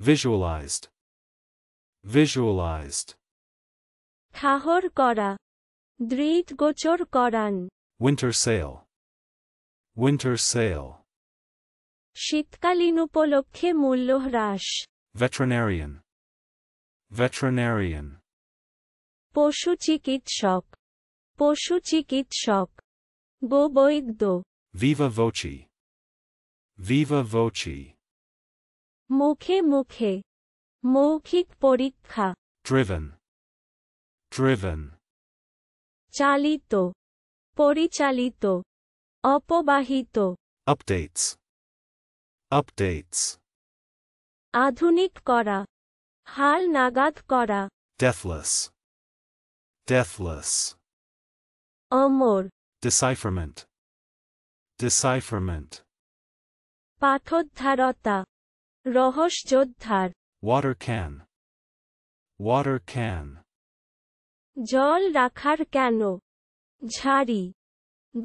Visualized. Visualized. ঠাহর করা, দৃঢ়গোচর করান। Winter sale. Winter sale. শীতকালীন উপলক্ষে মূল্য হ্রাস। Veterinarian. Veterinarian. পশু চিকিৎসক, পশু চিকিৎসক। গোবৈদ্য। Viva voce. Viva voce. মুখে মুখে, মৌখিক পরীক্ষা। Driven. Driven. চালিত, পরিচালিত, অপবাহিত। Updates. Updates. আধুনিক করা, হাল নাগাদ করা। Deathless. Deathless. Amar. Decipherment. Decipherment. পাঠোদ্ধারতা, রহস্যোদ্ধার। Water can. Water can. জল রাখার কেন, ঝাড়ি,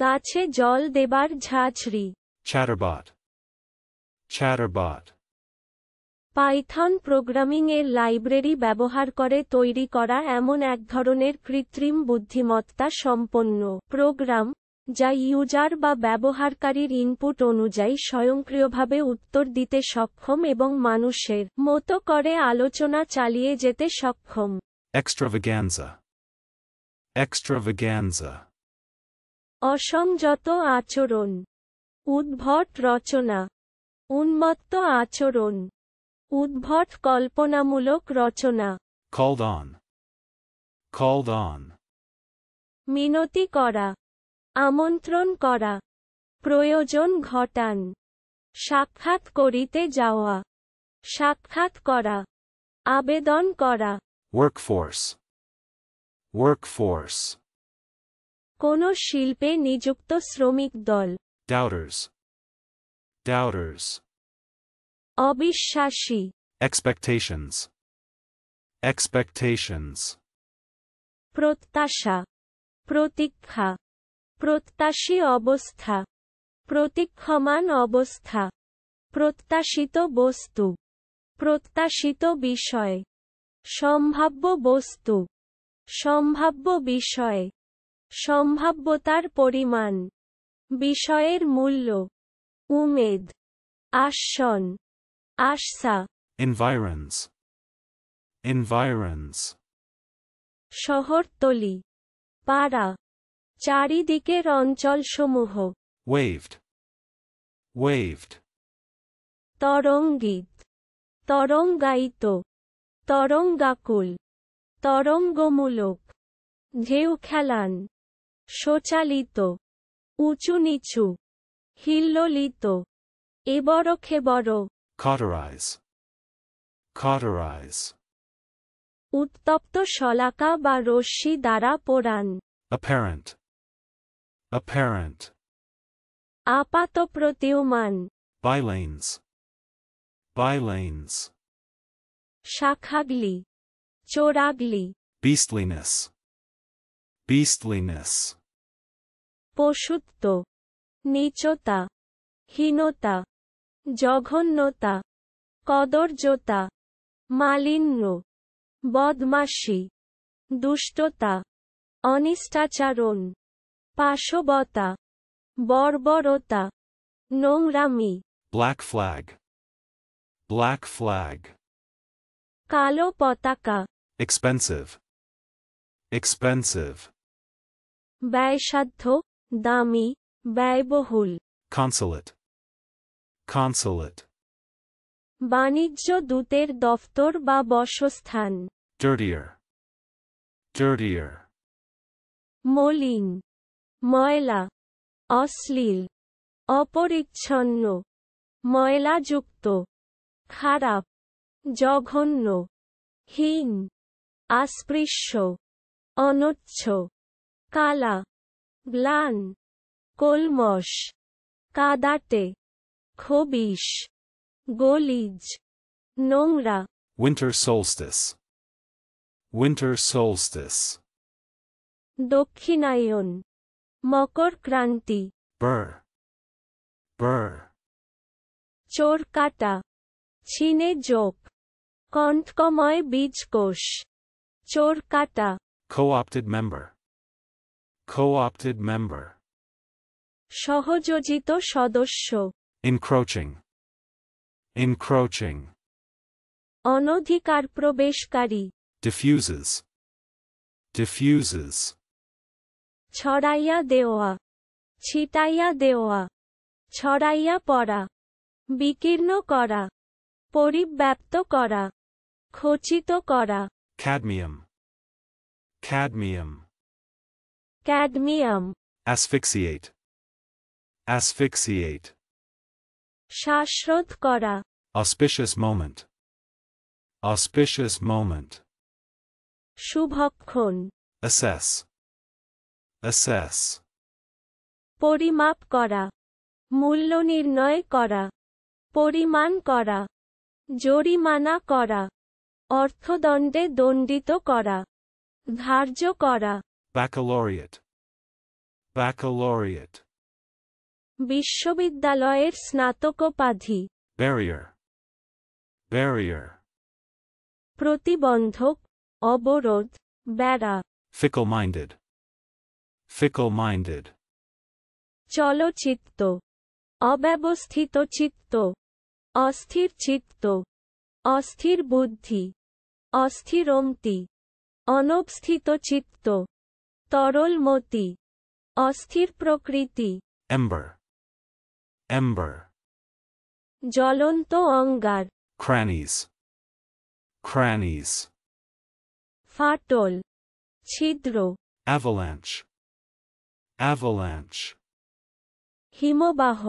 গাছে জল দেবার ঝাঁঝরি। Chatterbot. Chatterbot. পাইথন প্রোগ্রামিং এর লাইব্রেরি ব্যবহার করে তৈরি করা এমন এক ধরনের কৃত্রিম বুদ্ধিমত্তা সম্পন্ন প্রোগ্রাম, যা ইউজার বা ব্যবহারকারীর ইনপুট অনুযায়ী স্বয়ংক্রিয়ভাবে উত্তর দিতে সক্ষম এবং মানুষের মতো করে আলোচনা চালিয়ে যেতে সক্ষম। Extravaganza. Extravaganza. অসংযত আচরণ, উদ্ভট রচনা, উন্মত্ত আচরণ, উদ্ভট কল্পনামূলক রচনা। Called on. Called on. মিনতি করা, আমন্ত্রণ করা, প্রয়োজন ঘটান। সাক্ষাৎ করিতে যাওয়া, সাক্ষাৎ করা, আবেদন করা। Workforce. Workforce. কোন শিল্পে নিযুক্ত শ্রমিক দল। Doubters. Doubters. অবিশ্বাসী। Expectations. Expectations. প্রত্যাশা, প্রতীক্ষা, প্রত্যাশী অবস্থা, প্রতীক্ষমান অবস্থা, প্রত্যাশিত বস্তু, প্রত্যাশিত বিষয়, সম্ভাব্য বস্তু, সম্ভাব্য বিষয়, সম্ভাব্যতার পরিমাণ, বিষয়ের মূল্য, উমেদ, আসন, আশা। Environs. Environs. শহরতলি, পাড়া, চারিদিকের অঞ্চলসমূহ। Waved. Waved. তরঙ্গিত, তরঙ্গায়িত, তরঙ্গাকুল, তরঙ্গমূলক। ঢেউ খেলান, সচালিত, উঁচু নিচু, হিল্লোলিত, এবড়োখেবড়ো। Cauterize. Cauterize. উত্তপ্ত শলাকা বা রশ্মি দ্বারা পোড়ান। Apparent. Apparent. আপাত প্রতীয়মান। Bylanes. Bylanes. শাখাগলি, চোরাগলি। Beastliness. Beastliness. পশুত্ব, নীচতা, হীনতা, জঘন্যতা, কদর্যতা, মালিন্য, বদমাশি, দুষ্টতা, অনিষ্টাচারণ, পাশবতা, বর্বরতা, নোংরামি। Black flag. Black flag. কালো পতাকা। Expensive. Expensive. ব্যয়সাধ্য, দামি, ব্যয়বহুল। Consulate. Consulate. বাণিজ্য দূতের দফতর বা বসস্থান। Dirtier. Dirtier. মলিন, ময়লা, অশ্লীল, অপরিচ্ছন্ন, ময়লাযুক্ত, খারাপ, জঘন্য, হীন, অস্পৃশ্য, অনচ্ছ, কালা, ম্লান, কলমশ, কাদাটে, খবিশ, গলিজ, নোংরা। Winter solstice. Winter solstice. দক্ষিণায়ন, মকর ক্রান্তি। Burr. Burr. চোর কাটা, ছিনে যোগ। কণ্ঠকময় বীজকোষ চোর কাটা Co-opted member. Co-opted member. সহযোজিত সদস্য Encroaching. Encroaching. অনধিকার প্রবেশকারী Diffuses. Diffuses. ছড়াইয়া দেওয়া ছিটাইয়া দেওয়া ছড়াইয়া পড়া বিকীর্ণ করা পরিব্যাপ্ত করা খচিত করা Cadmium. Cadmium. Cadmium Asphyxiate. Asphyxiate. শ্বাসরোধ করা Auspicious moment. Auspicious moment. শুভক্ষণ Assess. Assess. পরিমাপ করা মূল্য নির্ণয় করা পরিমাণ করা জরিমানা করা অর্থদণ্ডে দণ্ডিত করা ধার্য করা Baccalaureate. Baccalaureate. বিশ্ববিদ্যালয়ের স্নাতকোপাধি Barrier. Barrier. প্রতিবন্ধক অবরোধ বেড়া Fickle-minded. Fickle-minded. চলচিত্ত অব্যবস্থিত চিত্ত অস্থির চিত্ত অস্থির বুদ্ধি অস্থিরমতি অনবস্থিত চিত্ত তরলমতি অস্থির প্রকৃতি Ember. Ember. জ্বলন্ত অঙ্গার Crannies. Crannies. ফাটল ছিদ্র Avalanche. Avalanche. হিমবাহ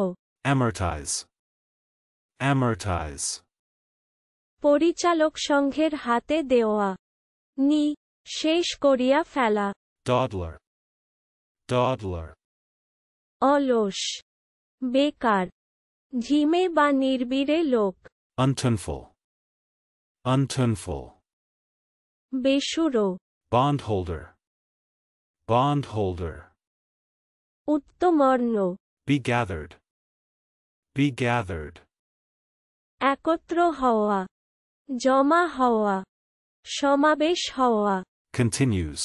Amortize. Amortize. পরিচালক সংঘের হাতে দেওয়া নি শেষ করিয়া ফেলা Dawdler. Dawdler. অলস বেকার ঝিমে বা নির্বিড়ে লোক Untunful. Untunful. বেসুরো Bondholder. Bondholder. উত্তমর্ণ Be gathered. Be gathered. একত্র হওয়া জমা হওয়া সমাবেশ হওয়া Continues.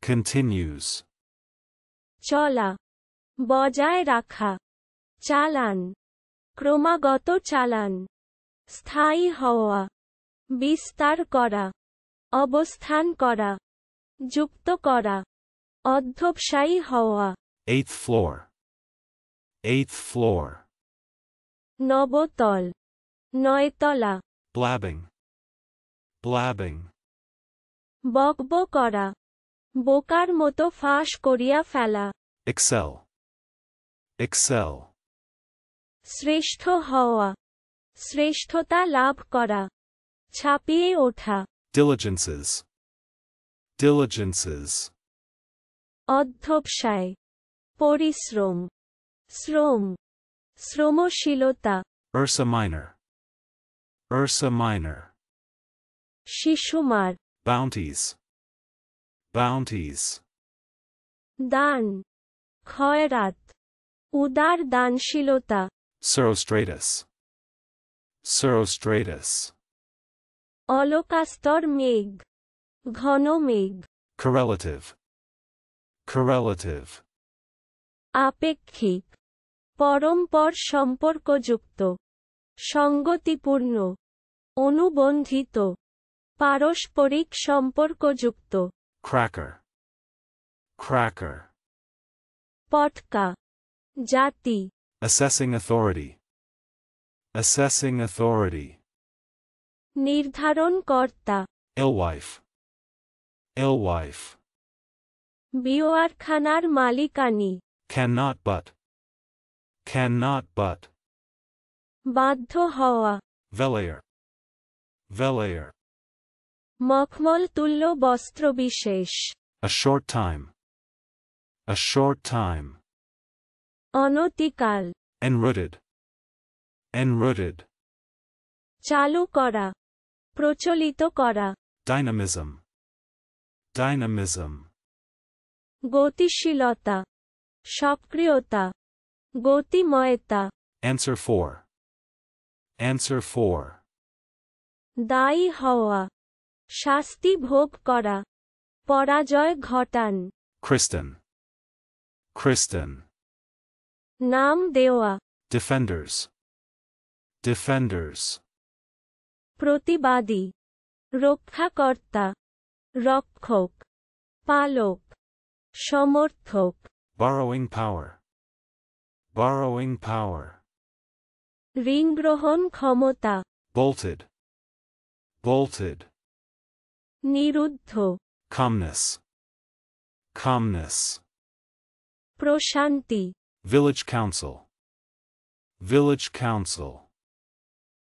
Continues. চলা বজায় রাখা চালান ক্রমাগত চালান স্থায়ী হওয়া বিস্তার করা অবস্থান করা যুক্ত করা অধ্যবসায়ী হওয়া 8th floor. 8th floor. নবতল নয়তলা Blabbing. Blabbing. বকব করা বোকার মতো ফাঁস করিয়া ফেলা Excel. Excel. শ্রেষ্ঠ হওয়া শ্রেষ্ঠতা লাভ করা ছাপিয়ে ওঠা Diligences. Diligences. অধ্যবসায় পরিশ্রম শ্রম শ্রমশীলতা Ursa Minor. Ursa Minor. শিশুমার Bounties. Bounties. দান খয়রাত উদার দানশীলতা Cirrostratus. Cirrostratus. অলকাস্তর মেঘ ঘন মেঘ Correlative. Correlative. আপেক্ষিক পরম্পর সম্পর্কযুক্ত সঙ্গতিপূর্ণ অনুবন্ধিত পারস্পরিক সম্পর্কযুক্ত Cracker. Cracker. পটকা জাতি Assessing authority. Assessing authority. নির্ধারণ কর্তা Alewife. Alewife. বিওয়ারখানার মালিকানি Cannot but. Cannot but. বাধ্য হওয়া Velayer. Velayer. মখমল তুল্য বস্ত্রবিশেষ A short time. A short time. অনতিকাল Enrooted. Enrooted. চালু করা প্রচলিত করা Dynamism. Dynamism. গতিশীলতা সক্রিয়তা গতিময়তা Answer 4. Answer 4. দায়ী হওয়া, শাস্তি ভোগ করা, পরাজয় ঘটান, Kristen. Kristen. নাম দেওয়া, Defenders. Defenders. প্রতিবাদী, রক্ষাকর্তা, রক্ষক, পালক, সমর্থক, Borrowing power. Borrowing power. ঋণ গ্রহণ ক্ষমতা, Bolted. Bolted. নিরুদ্ধ, Calmness. Calmness. প্রশান্তি, Village council. Village council.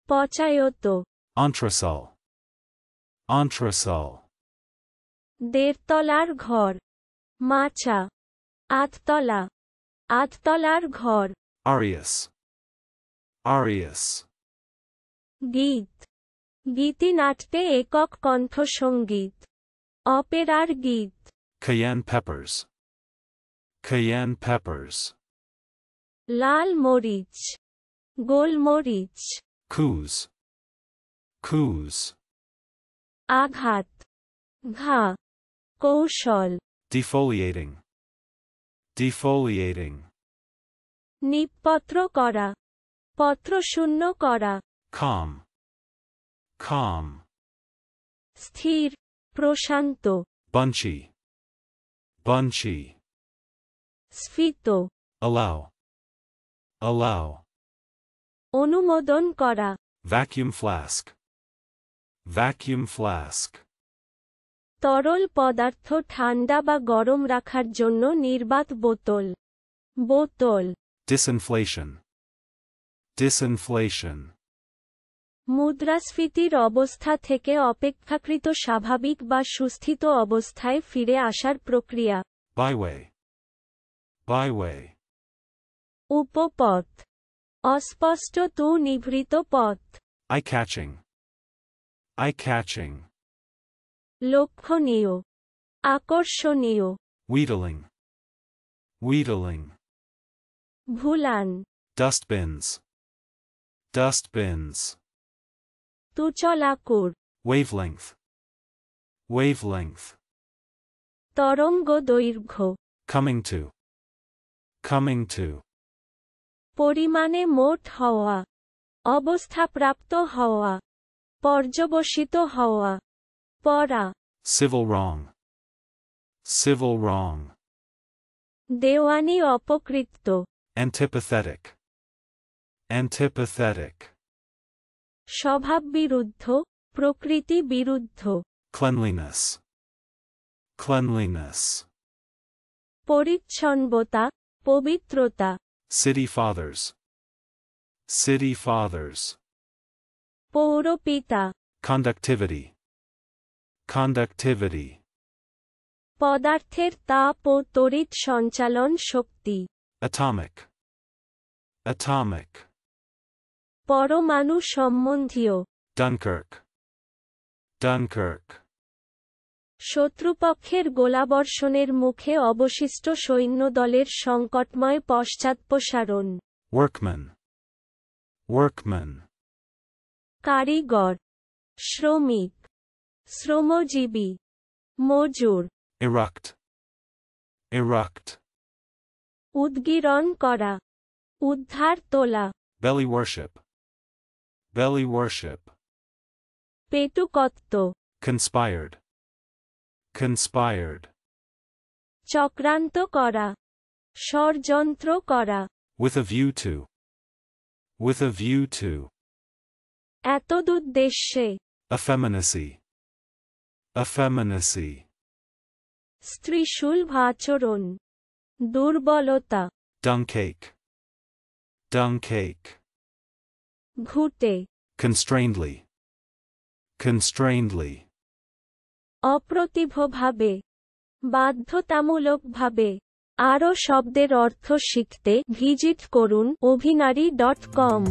পচায়ত, Entresol. Entresol. দেড়তলার ঘর, মাচা, আটতলা, আটতলার ঘর, Arias. Arias. গীত, গীতিনাট্যে একক কণ্ঠসঙ্গীত, অপেরার গীত, Cayenne peppers. Cayenne peppers. লাল মরিচ, গোলমরিচ, Coups. Coups. আঘাত, ঘা, কৌশল, Defoliating. Defoliating. নিপপত্র করা, পত্রশূন্য করা, Calm. Calm. স্থির, প্রশান্ত, Bunchy. Bunchy. স্ফীত, Allow. Allow. অনুমোদন করা, Vacuum flask. Vacuum flask. তরল পদার্থ ঠান্ডা বা গরম রাখার জন্য নির্বাত বোতল, বোতল, Disinflation. Disinflation. মুদ্রাস্ফীতির অবস্থা থেকে অপেক্ষাকৃত স্বাভাবিক বা সুস্থিত অবস্থায় ফিরে আসার প্রক্রিয়া, Byway. Byway. উপপথ, অস্পষ্ট তু নিভৃত পথ, Eye-catching. Eye-catching. লক্ষণীয়, আকর্ষণীয়, Wheedling. Wheedling. ভুলান, Dustbins. Dustbins. তুচলাকুর, Wavelength. Wavelength. তরঙ্গ দৈর্ঘ্য, Coming to. Coming to. পরিমাণে মোট হওয়া, অবস্থাপ্রাপ্ত হওয়া, পর্যবসিত হওয়া, পড়া, Civil wrong. Civil wrong. দেওয়ানি অপকৃত, Antipathetic. Antipathetic. স্বভাববিরুদ্ধ, প্রকৃতি বিরুদ্ধ, Cleanliness. Cleanliness. পরিচ্ছন্নতা, পবিত্রতা, City fathers. City fathers. পৌরপিতা, Conductivity. Conductivity. পদার্থের তাপ ও তড়িৎ সঞ্চালন শক্তি, Atomic. Atomic. পরমাণু সম্বন্ধীয়, Dunkirk. Dunkirk. শত্রুপক্ষের গোলাবর্ষণের মুখে অবশিষ্ট সৈন্যদলের সংকটময় পশ্চাৎপসারণ, Workman. Workman. কারিগর, শ্রমিক, শ্রমজীবী, মজুর, Eruct. Eruct. উদ্গীরণ করা, উদ্ধার তোলা, Belly worship. Belly worship. পেটুকত্ব, Conspired. Conspired. চক্রান্ত করা, ষড়যন্ত্র করা, With a view to. With a view to. এতদুদ্দেশ্যে, Effeminacy. Effeminacy. স্ত্রীসুলভ আচরণ, দুর্বলতা, Dung cake. Dung cake. ঘুটে, Constrainedly. Constrainedly. অপ্রতিভভাবে, বাধ্যতামূলকভাবে। আরও শব্দের অর্থ শিখতে ভিজিট করুন অভিনারী.com